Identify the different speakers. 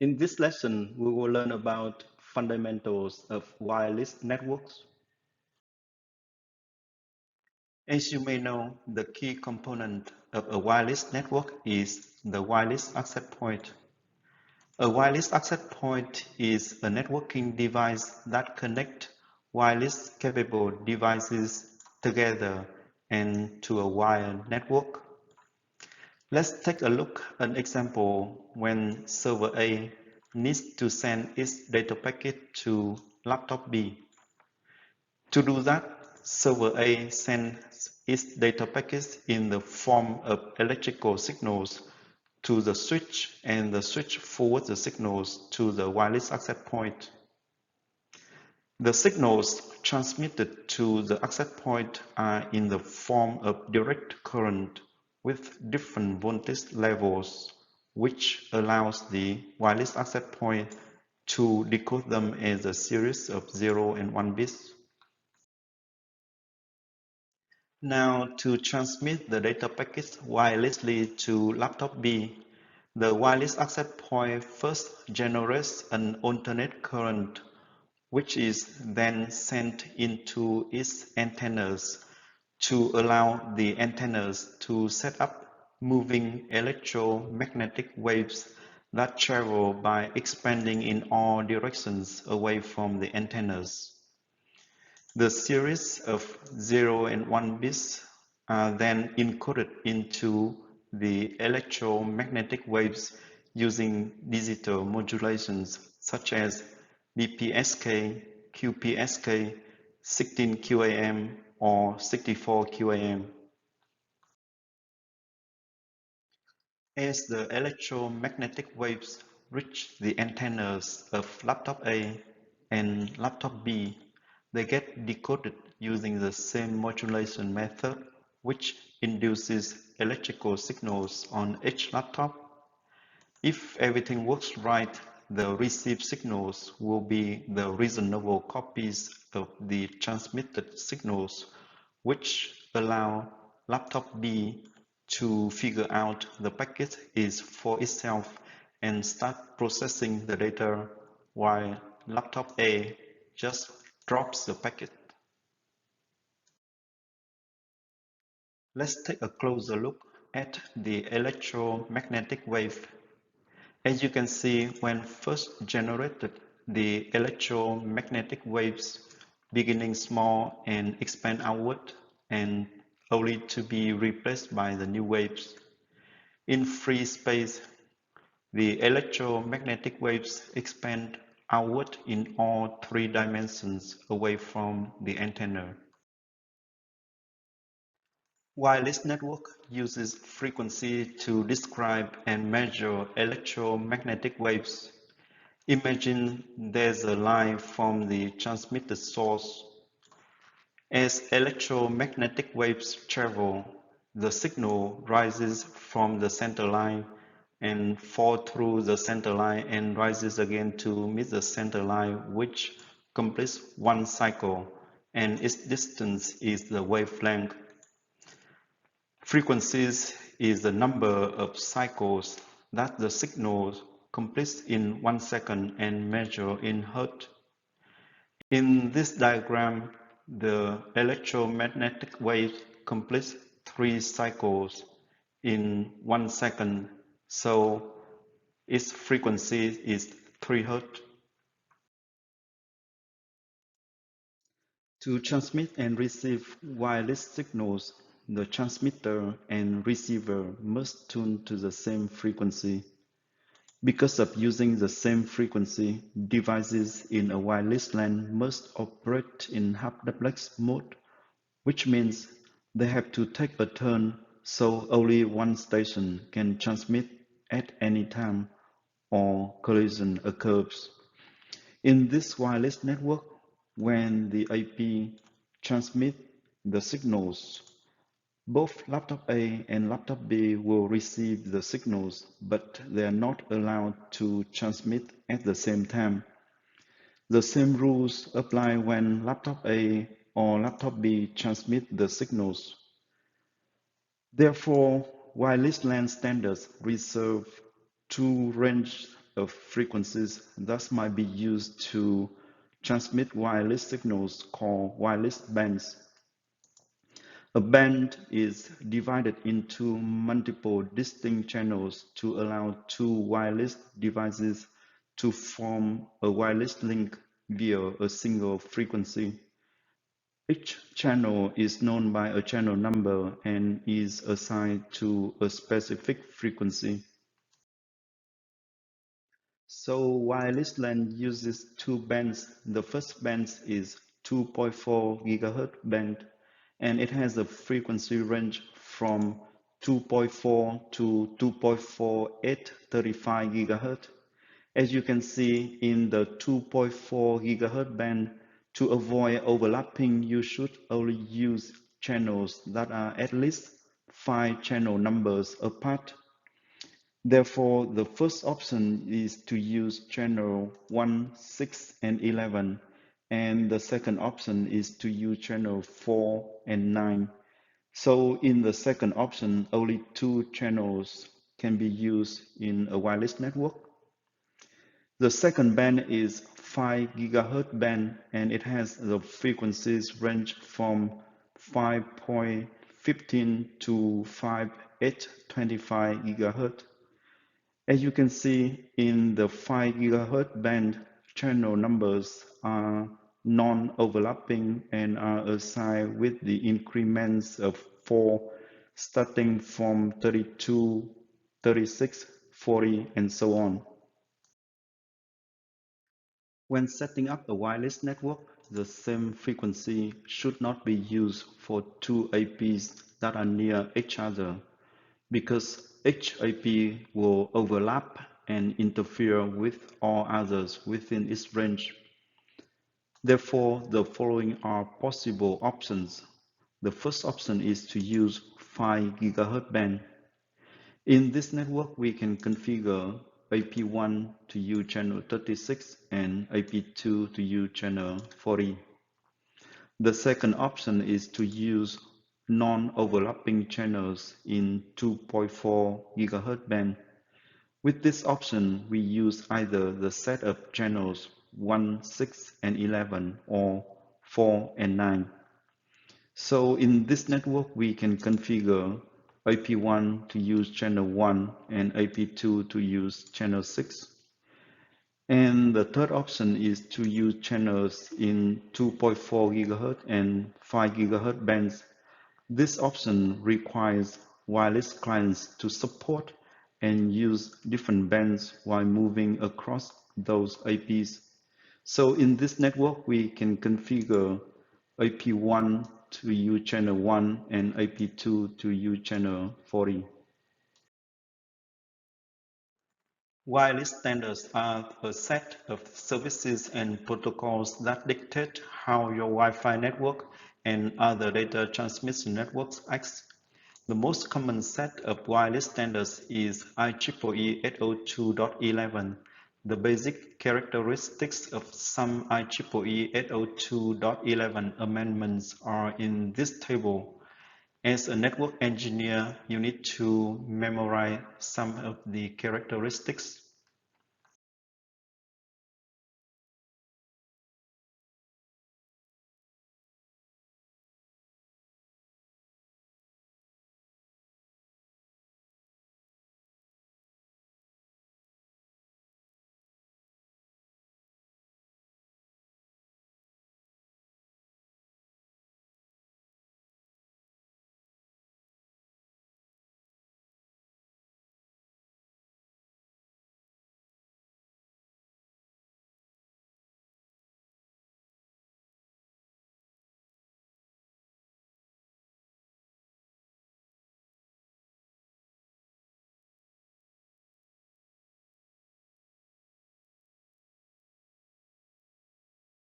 Speaker 1: In this lesson, we will learn about fundamentals of wireless networks. As you may know, the key component of a wireless network is the wireless access point. A wireless access point is a networking device that connects wireless capable devices together and to a wired network. Let's take a look at an example when server A needs to send its data packet to laptop B. To do that, server A sends its data packets in the form of electrical signals to the switch, and the switch forwards the signals to the wireless access point. The signals transmitted to the access point are in the form of direct current with different voltage levels, which allows the wireless access point to decode them as a series of 0 and 1 bits. Now, to transmit the data packets wirelessly to laptop B, the wireless access point first generates an alternate current, which is then sent into its antennas to allow the antennas to set up moving electromagnetic waves that travel by expanding in all directions away from the antennas. The series of 0 and 1 bits are then encoded into the electromagnetic waves using digital modulations such as BPSK, QPSK, 16 QAM, or 64 QAM. As the electromagnetic waves reach the antennas of laptop A and laptop B, they get decoded using the same modulation method, which induces electrical signals on each laptop. If everything works right, the received signals will be the reasonable copies of the transmitted signals, which allow laptop B to figure out the packet is for itself and start processing the data, while laptop A just drops the packet. Let's take a closer look at the electromagnetic wave. As you can see, when first generated, the electromagnetic waves beginning small and expand outward and only to be replaced by the new waves. In free space, the electromagnetic waves expand outward in all three dimensions away from the antenna. Wireless network uses frequency to describe and measure electromagnetic waves. Imagine there's a line from the transmitted source. As electromagnetic waves travel, the signal rises from the center line and falls through the center line and rises again to meet the center line, which completes one cycle, and its distance is the wavelength. Frequencies is the number of cycles that the signal completes in 1 second and measured in Hertz. In this diagram, the electromagnetic wave completes 3 cycles in 1 second, so its frequency is 3 Hertz. To transmit and receive wireless signals, the transmitter and receiver must tune to the same frequency. Because of using the same frequency, devices in a wireless LAN must operate in half-duplex mode, which means they have to take a turn so only one station can transmit at any time or collision occurs. In this wireless network, when the IP transmits the signals, both laptop A and laptop B will receive the signals, but they are not allowed to transmit at the same time. The same rules apply when laptop A or laptop B transmit the signals. Therefore, wireless LAN standards reserve two range of frequencies that might be used to transmit wireless signals called wireless bands. A band is divided into multiple distinct channels to allow two wireless devices to form a wireless link via a single frequency. Each channel is known by a channel number and is assigned to a specific frequency. So wireless LAN uses two bands. The first band is 2.4 GHz band, and it has a frequency range from 2.4 to 2.4835 GHz. As you can see in the 2.4 GHz band, to avoid overlapping, you should only use channels that are at least 5 channel numbers apart. Therefore, the first option is to use channel 1, 6, and 11, and the second option is to use channel 4 and 9. So in the second option, only two channels can be used in a wireless network. The second band is 5 GHz band, and it has the frequencies range from 5.15 to 5.825 GHz. As you can see in the 5 GHz band, channel numbers are non-overlapping and are assigned with the increments of 4 starting from 32, 36, 40, and so on. When setting up a wireless network, the same frequency should not be used for two IPs that are near each other, because each IP will overlap and interfere with all others within its range. Therefore, the following are possible options. The first option is to use 5 GHz band. In this network, we can configure IP1 to use channel 36 and IP2 to use channel 40. The second option is to use non-overlapping channels in 2.4 GHz band. With this option, we use either the set of channels 1, 6, and 11 or 4 and 9. So in this network, we can configure IP1 to use channel 1 and IP2 to use channel 6. And the third option is to use channels in 2.4 GHz and 5 GHz bands. This option requires wireless clients to support and use different bands while moving across those IPs. So in this network, we can configure IP1 to use channel 1 and IP2 to use channel 40. Wireless standards are a set of services and protocols that dictate how your Wi-Fi network and other data transmission networks act. The most common set of wireless standards is IEEE 802.11. The basic characteristics of some IEEE 802.11 amendments are in this table. As a network engineer, you need to memorize some of the characteristics.